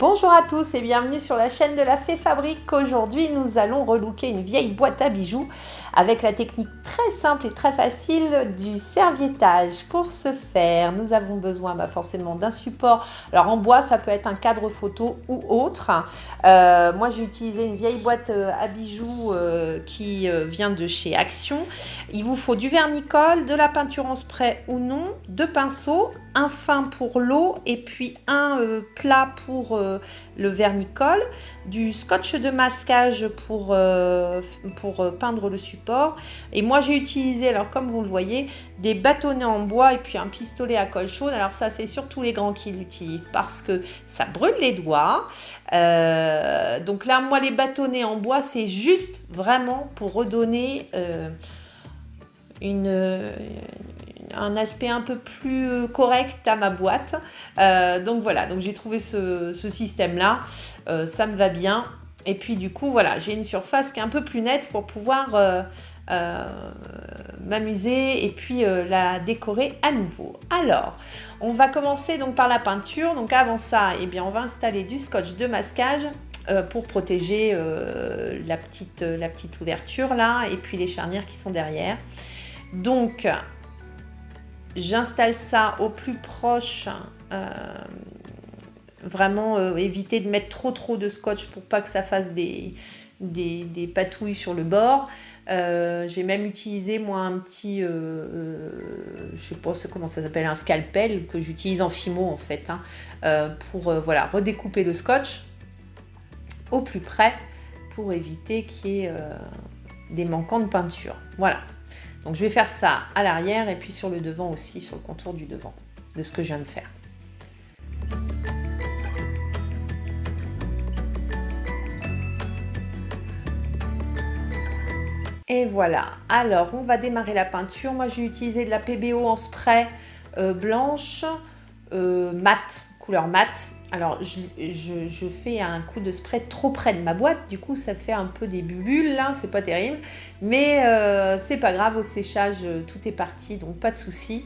Bonjour à tous et bienvenue sur la chaîne de la Fée Fabrique. Aujourd'hui, nous allons relooker une vieille boîte à bijoux avec la technique très simple et très facile du serviettage. Pour ce faire, nous avons besoin forcément d'un support. Alors en bois, ça peut être un cadre photo ou autre. Moi, j'ai utilisé une vieille boîte à bijoux qui vient de chez Action. Il vous faut du vernicole, de la peinture en spray ou non, deux pinceaux, un fin pour l'eau et puis un plat pour le vernicole, du scotch de masquage pour peindre le support. Et moi j'ai utilisé, alors comme vous le voyez, des bâtonnets en bois et puis un pistolet à colle chaude. Alors ça, c'est surtout les grands qui l'utilisent parce que ça brûle les doigts. Donc là, moi les bâtonnets en bois, c'est juste vraiment pour redonner un aspect un peu plus correct à ma boîte. Donc voilà, donc j'ai trouvé ce système-là. Ça me va bien. Et puis du coup, voilà, j'ai une surface qui est un peu plus nette pour pouvoir m'amuser et puis la décorer à nouveau. Alors, on va commencer donc par la peinture. Donc avant ça, eh bien, on va installer du scotch de masquage pour protéger la petite ouverture là et puis les charnières qui sont derrière. Donc, j'installe ça au plus proche, vraiment éviter de mettre trop de scotch pour pas que ça fasse des patouilles sur le bord. J'ai même utilisé moi un petit, je sais pas comment ça s'appelle, un scalpel que j'utilise en fimo en fait, pour voilà, redécouper le scotch au plus près pour éviter qu'il y ait des manquants de peinture. Voilà. Donc je vais faire ça à l'arrière et puis sur le devant aussi, sur le contour du devant de ce que je viens de faire. Et voilà, alors on va démarrer la peinture. Moi j'ai utilisé de la PBO en spray blanche, mat, couleur mat. Alors je fais un coup de spray trop près de ma boîte, du coup ça fait un peu des bulles là, c'est pas terrible, mais c'est pas grave, au séchage tout est parti, donc pas de souci.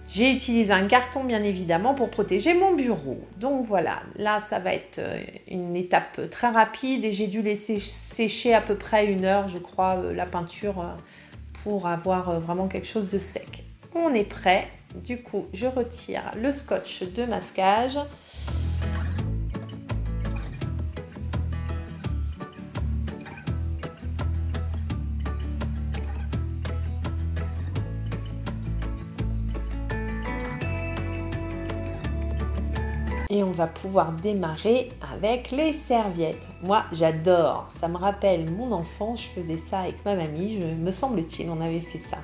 J'ai utilisé un carton bien évidemment pour protéger mon bureau. Donc voilà, là ça va être une étape très rapide et j'ai dû laisser sécher à peu près 1 heure, je crois, la peinture pour avoir vraiment quelque chose de sec. On est prêt. Du coup, je retire le scotch de masquage. Et on va pouvoir démarrer avec les serviettes. Moi, j'adore. Ça me rappelle mon enfance. Je faisais ça avec ma mamie. Me semble-t-il, on avait fait ça.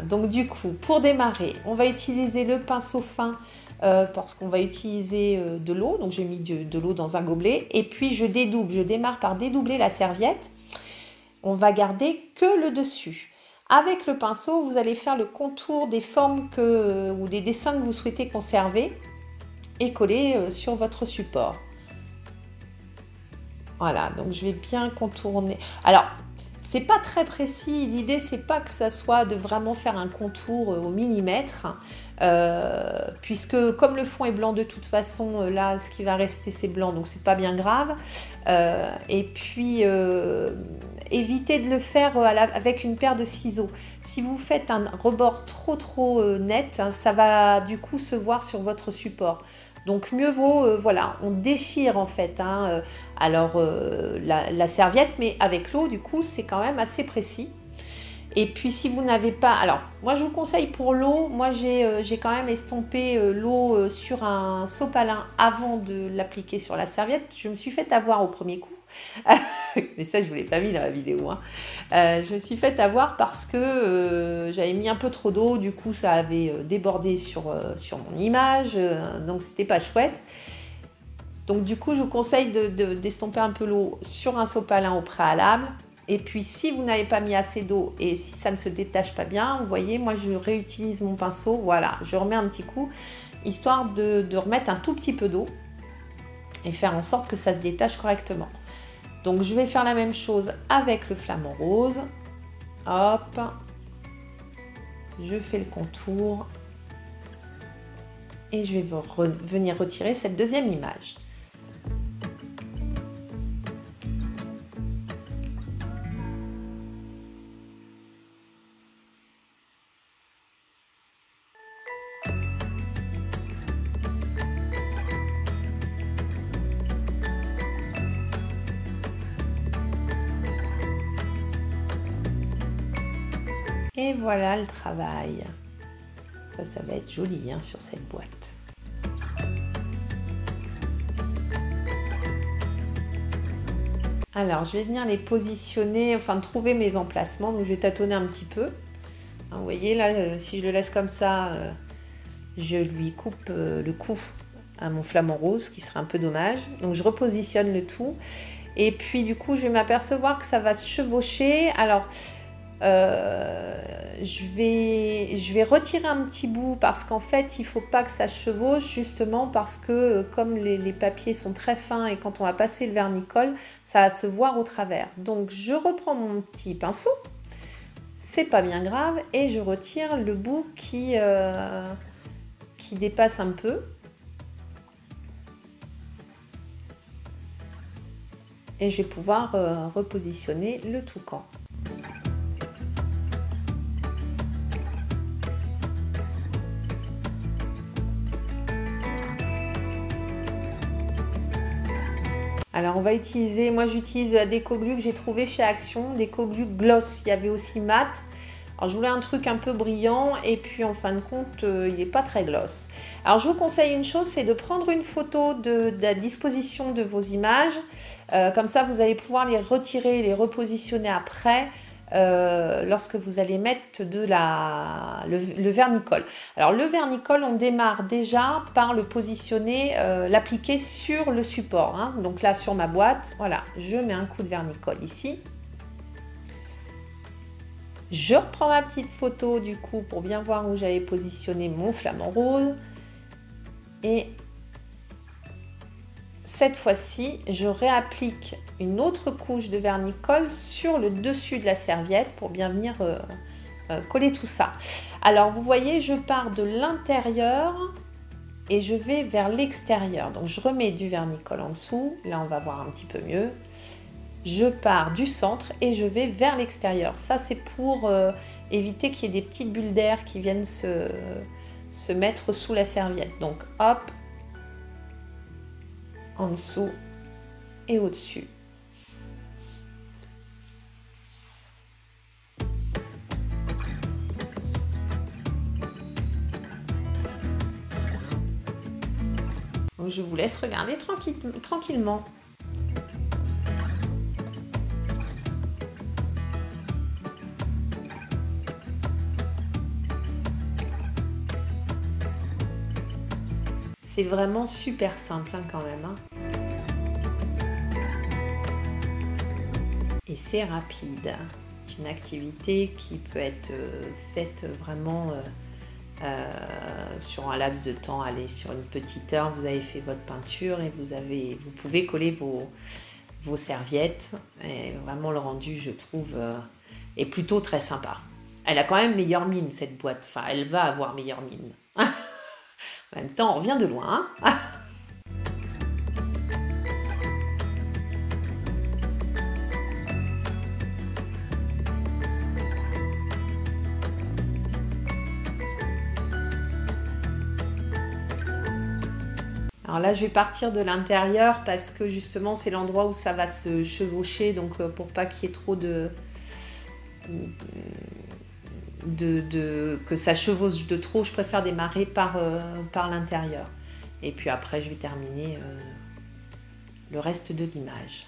Donc du coup, pour démarrer, on va utiliser le pinceau fin parce qu'on va utiliser de l'eau. Donc j'ai mis de l'eau dans un gobelet. Et puis je dédouble. Je démarre par dédoubler la serviette. On va garder que le dessus. Avec le pinceau, vous allez faire le contour des formes ou des dessins que vous souhaitez conserver et coller sur votre support. Voilà, donc je vais bien contourner. Alors, c'est pas très précis. L'idée, c'est pas que ça soit de vraiment faire un contour au millimètre, puisque comme le fond est blanc de toute façon, là, ce qui va rester, c'est blanc, donc c'est pas bien grave. Et puis, évitez de le faire avec une paire de ciseaux. Si vous faites un rebord trop net, ça va du coup se voir sur votre support. Donc mieux vaut, voilà, on déchire en fait la serviette, mais avec l'eau, du coup, c'est quand même assez précis. Et puis si vous n'avez pas... Alors, moi je vous conseille pour l'eau, moi j'ai quand même estompé l'eau sur un sopalin avant de l'appliquer sur la serviette. Je me suis fait avoir au premier coup. Mais ça, je ne vous l'ai pas mis dans la vidéo. Je me suis fait avoir parce que j'avais mis un peu trop d'eau. Du coup, ça avait débordé sur mon image. Donc, c'était pas chouette. Donc, du coup, je vous conseille d'estomper un peu l'eau sur un sopalin au préalable. Et puis, si vous n'avez pas mis assez d'eau et si ça ne se détache pas bien, vous voyez, moi, je réutilise mon pinceau. Voilà, je remets un petit coup, histoire de remettre un tout petit peu d'eau et faire en sorte que ça se détache correctement. Donc, je vais faire la même chose avec le flamant rose. Hop. Je fais le contour. Et je vais venir retirer cette deuxième image. Et voilà le travail. Ça va être joli hein, sur cette boîte. Alors, je vais venir les positionner, enfin trouver mes emplacements. Donc, je vais tâtonner un petit peu. Vous voyez, là, si je le laisse comme ça, je lui coupe le cou à mon flamant rose, qui serait un peu dommage. Donc, je repositionne le tout. Et puis, du coup, je vais m'apercevoir que ça va se chevaucher. Alors, je vais retirer un petit bout parce qu'en fait il ne faut pas que ça chevauche, justement parce que comme les papiers sont très fins et quand on va passer le vernicole ça va se voir au travers. Donc je reprends mon petit pinceau, c'est pas bien grave, et je retire le bout qui dépasse un peu. Et je vais pouvoir repositionner le toucan. Alors on va utiliser, moi j'utilise de la déco-glue que j'ai trouvé chez Action, déco-glue gloss, il y avait aussi mat. Alors je voulais un truc un peu brillant et puis en fin de compte il n'est pas très gloss. Alors je vous conseille une chose, c'est de prendre une photo de la disposition de vos images, comme ça vous allez pouvoir les retirer, les repositionner après. Lorsque vous allez mettre le vernicole. Alors le vernicole, on démarre déjà par le positionner, l'appliquer sur le support. Hein. Donc là sur ma boîte, voilà, je mets un coup de vernicole ici. Je reprends ma petite photo du coup pour bien voir où j'avais positionné mon flamant rose. Et cette fois-ci, je réapplique une autre couche de vernicole sur le dessus de la serviette pour bien venir coller tout ça. Alors, vous voyez, je pars de l'intérieur et je vais vers l'extérieur. Donc, je remets du vernicole en dessous. Là, on va voir un petit peu mieux. Je pars du centre et je vais vers l'extérieur. Ça, c'est pour éviter qu'il y ait des petites bulles d'air qui viennent se mettre sous la serviette. Donc, hop, en dessous et au-dessus. Donc je vous laisse regarder tranquillement. C'est vraiment super simple hein, quand même. Hein. Et c'est rapide. C'est une activité qui peut être faite vraiment sur un laps de temps. Allez, sur une petite heure, vous avez fait votre peinture et vous pouvez coller vos serviettes. Et vraiment le rendu, je trouve, est plutôt très sympa. Elle a quand même meilleure mine cette boîte. Enfin, elle va avoir meilleure mine. En même temps, on revient de loin. Hein. Alors là, je vais partir de l'intérieur parce que justement, c'est l'endroit où ça va se chevaucher. Donc, pour pas qu'il y ait trop que ça chevauche de trop, je préfère démarrer par l'intérieur. Et puis après, je vais terminer le reste de l'image.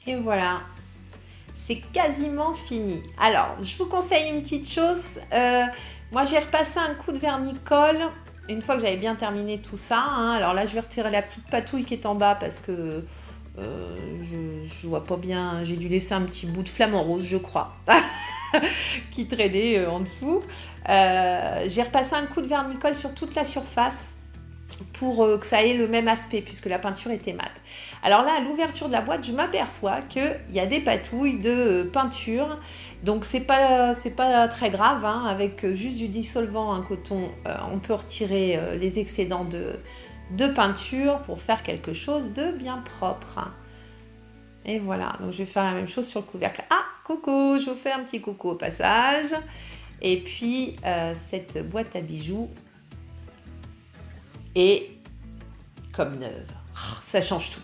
Et voilà, c'est quasiment fini. Alors, je vous conseille une petite chose. Moi, j'ai repassé un coup de vernicole une fois que j'avais bien terminé tout ça. Alors là, je vais retirer la petite patouille qui est en bas parce que je vois pas bien. J'ai dû laisser un petit bout de flamant rose, je crois, qui traînait en dessous. J'ai repassé un coup de vernicole sur toute la surface pour que ça ait le même aspect puisque la peinture était mate. Alors là, à l'ouverture de la boîte, je m'aperçois qu'il y a des patouilles de peinture. Donc c'est pas très grave, hein. Avec juste du dissolvant, un coton, on peut retirer les excédents de peinture pour faire quelque chose de bien propre. Et voilà, donc je vais faire la même chose sur le couvercle. Ah, coucou, je vous fais un petit coucou au passage. Et puis cette boîte à bijoux est comme neuve. Oh, ça change tout.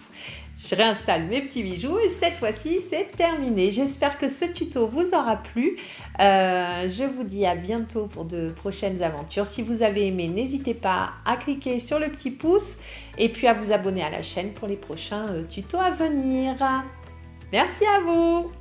Je réinstalle mes petits bijoux et cette fois-ci, c'est terminé. J'espère que ce tuto vous aura plu. Je vous dis à bientôt pour de prochaines aventures. Si vous avez aimé, n'hésitez pas à cliquer sur le petit pouce et puis à vous abonner à la chaîne pour les prochains tutos à venir. Merci à vous!